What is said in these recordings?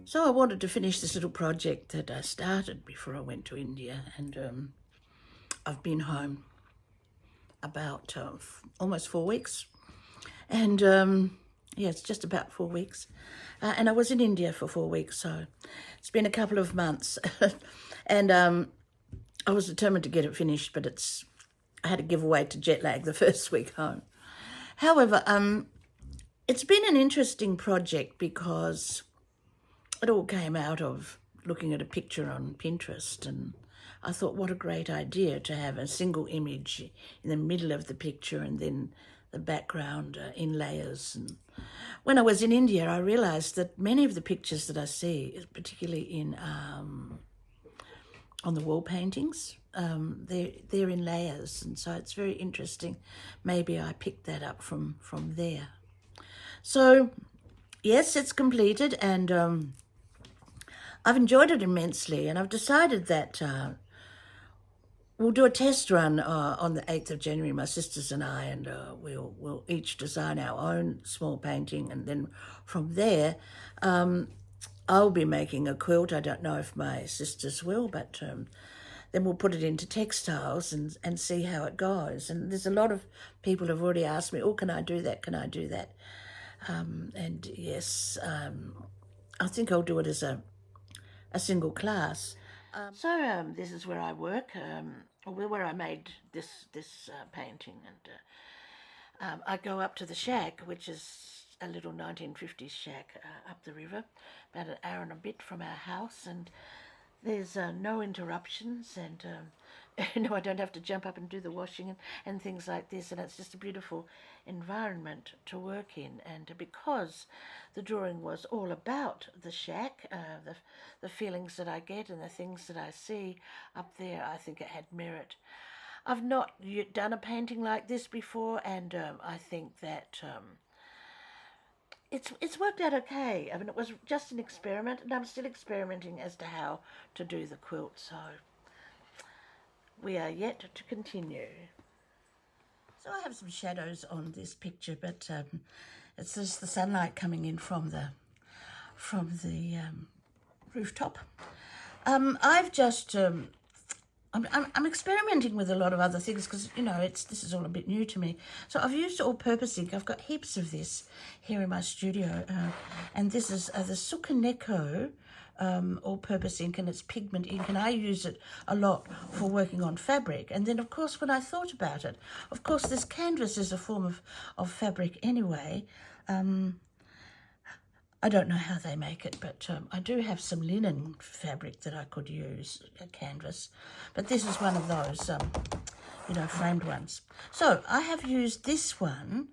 So I wanted to finish this little project that I started before I went to India, and I've been home about almost 4 weeks, and yeah, it's just about 4 weeks, and I was in India for 4 weeks, so it's been a couple of months, and I was determined to get it finished, but I had to give away to jet lag the first week home. However, it's been an interesting project because it all came out of looking at a picture on Pinterest, and I thought, what a great idea to have a single image in the middle of the picture and then the background in layers. And when I was in India, I realised that many of the pictures that I see, particularly in on the wall paintings, they're in layers, and so it's very interesting. Maybe I picked that up from there. So yes, it's completed, and I've enjoyed it immensely, and I've decided that we'll do a test run on the 8th of January, my sisters and I, and we'll each design our own small painting, and then from there I'll be making a quilt. I don't know if my sisters will, but then we'll put it into textiles and see how it goes. And there's a lot of people have already asked me, oh, can I do that? Can I do that? And yes, I think I'll do it as a single class. So this is where I work, where I made this painting, and I go up to the shack, which is a little 1950s shack up the river, about an hour and a bit from our house, and there's no interruptions, and I don't have to jump up and do the washing and things like this, and it's just a beautiful environment to work in. And because the drawing was all about the shack, the feelings that I get and the things that I see up there, I think it had merit. I've not done a painting like this before, and I think that it's worked out okay. I mean, it was just an experiment, and I'm still experimenting as to how to do the quilt, so we are yet to continue. So I have some shadows on this picture, but it's just the sunlight coming in from the rooftop. I've just I'm experimenting with a lot of other things because, this is all a bit new to me. So I've used all-purpose ink. I've got heaps of this here in my studio, and this is the Sukaneko all-purpose ink, and it's pigment ink, and I use it a lot for working on fabric. And then, of course, when I thought about it, of course, this canvas is a form of fabric anyway. I don't know how they make it, but I do have some linen fabric that I could use, a canvas. But this is one of those, framed ones. So I have used this one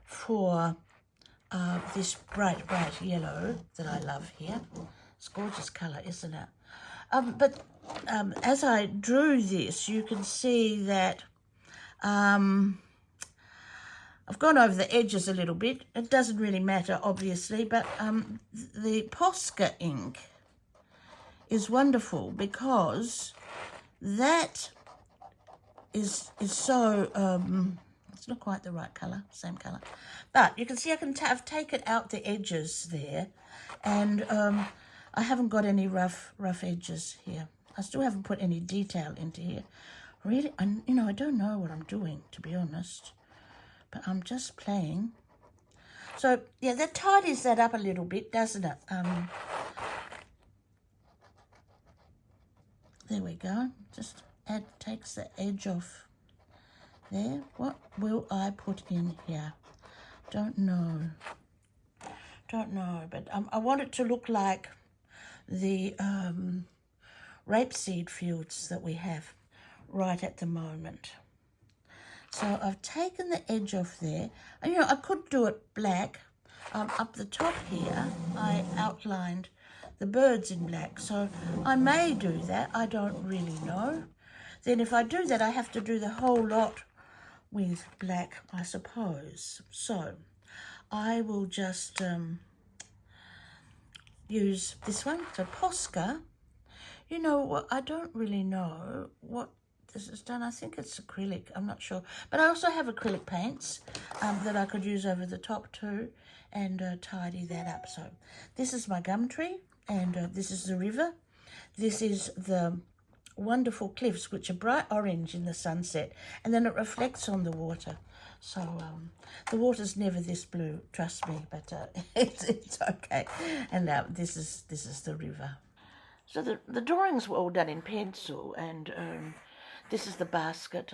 for this bright yellow that I love here. It's a gorgeous colour, isn't it? But as I drew this, you can see that I've gone over the edges a little bit. It doesn't really matter, obviously, but the Posca ink is wonderful because that is so, it's not quite the right colour, same colour. But you can see I've taken out the edges there, and I haven't got any rough edges here. I still haven't put any detail into here. Really, I don't know what I'm doing, to be honest. But I'm just playing. So, yeah, that tidies that up a little bit, doesn't it? There we go. Just takes the edge off there. What will I put in here? Don't know. But I want it to look like the rapeseed fields that we have right at the moment. So I've taken the edge off there. And, I could do it black. Up the top here, I outlined the birds in black. So I may do that. I don't really know. Then if I do that, I have to do the whole lot with black, I suppose. So I will just use this one. So Posca. You know what? I don't really know what this is done. I think it's acrylic. I'm not sure. But I also have acrylic paints that I could use over the top too and tidy that up. So this is my gum tree. And this is the river. This is the wonderful cliffs, which are bright orange in the sunset, and then it reflects on the water. So the water's never this blue, trust me, but it's okay. And this is the river. So the drawings were all done in pencil, and this is the basket.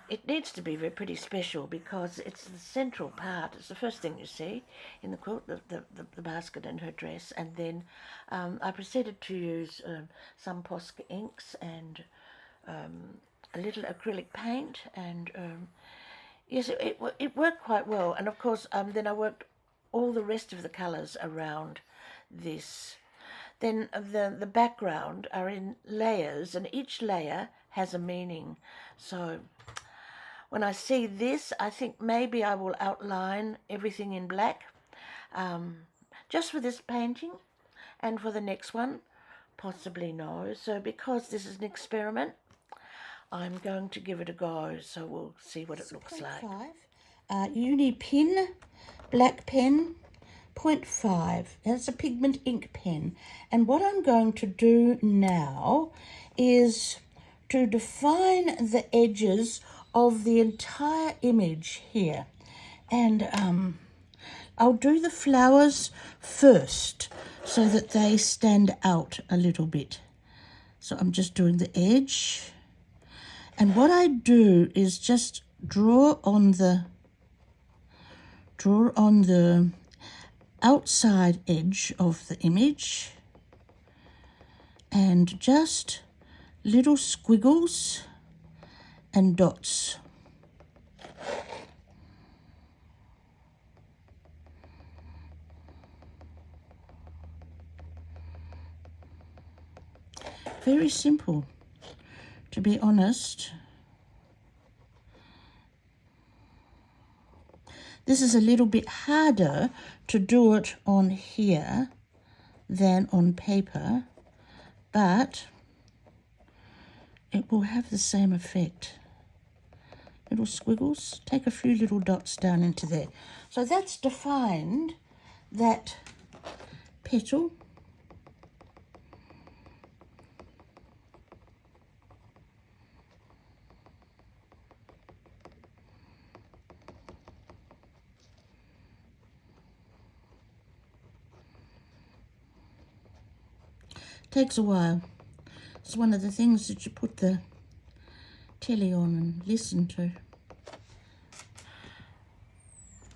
It needs to be pretty special because it's the central part. It's the first thing you see in the quilt, the basket and her dress. And then I proceeded to use some Posca inks and a little acrylic paint. And yes, it worked quite well. And of course, then I worked all the rest of the colours around this. Then the background are in layers, and each layer has a meaning. So when I see this, I think maybe I will outline everything in black, just for this painting, and for the next one, possibly no. So because this is an experiment, I'm going to give it a go, so we'll see what it looks like. Uni pin, black pen, 0.5. That's a pigment ink pen. And what I'm going to do now is to define the edges of the entire image here. And I'll do the flowers first so that they stand out a little bit. So I'm just doing the edge. And what I do is just draw on the outside edge of the image and just little squiggles and dots. Very simple, to be honest. This is a little bit harder to do it on here than on paper, but it will have the same effect. Little squiggles, take a few little dots down into there. So that's defined that petal. Takes a while. It's one of the things that you put the telly on and listen to.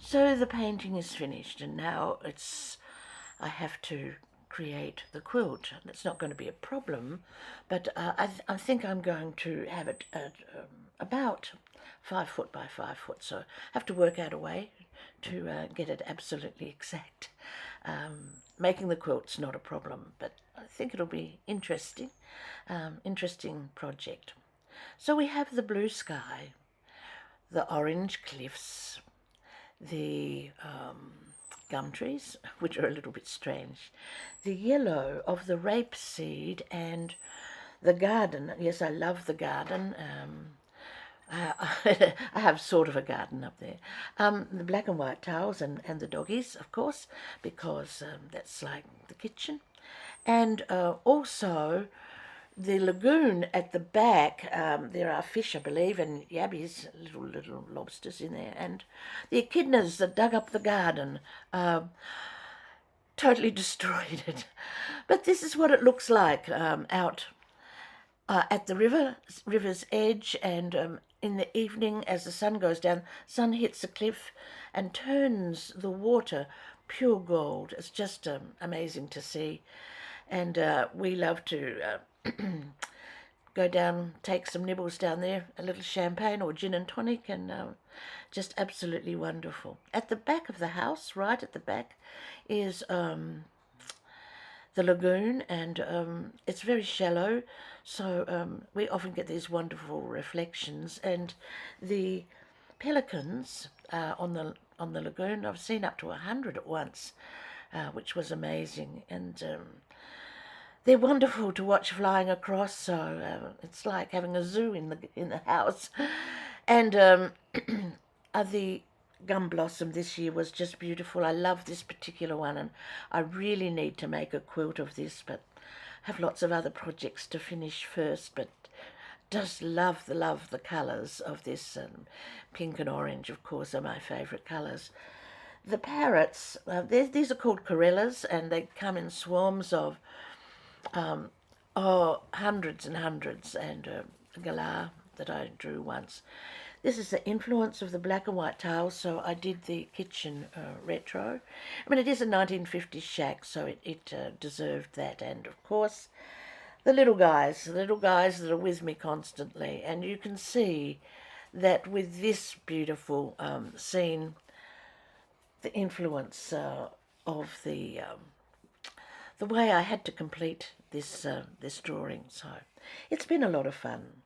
So the painting is finished, and now I have to create the quilt. It's not going to be a problem, but I think I'm going to have it at about 5 foot by 5 foot, so I have to work out a way to get it absolutely exact. Making the quilt's not a problem, but I think it'll be interesting project. So we have the blue sky, the orange cliffs, the gum trees, which are a little bit strange, the yellow of the rapeseed, and the garden. Yes, I love the garden. I have sort of a garden up there. The black and white towels and the doggies, of course, because that's like the kitchen. And also the lagoon at the back. There are fish, I believe, and yabbies, little lobsters in there. And the echidnas that dug up the garden totally destroyed it. But this is what it looks like out at the river's edge, and in the evening as the sun goes down, sun hits the cliff and turns the water pure gold. It's just amazing to see. And we love to go down, take some nibbles down there, a little champagne or gin and tonic, and just absolutely wonderful. At the back of the house, right at the back, is the lagoon, and it's very shallow, so we often get these wonderful reflections. And the pelicans on the lagoon, I've seen up to 100 at once, which was amazing. And they're wonderful to watch flying across, so it's like having a zoo in the house. And the Gum Blossom this year was just beautiful. I love this particular one, and I really need to make a quilt of this, but I have lots of other projects to finish first. But just love the colours of this, and pink and orange, of course, are my favourite colours. The parrots, these are called corellas, and they come in swarms of hundreds and hundreds, and a galah that I drew once. This is the influence of the black and white tiles, so I did the kitchen retro. I mean, it is a 1950s shack, so it deserved that. And, of course, the little guys that are with me constantly. And you can see that with this beautiful scene, the influence of the way I had to complete this this drawing. So it's been a lot of fun.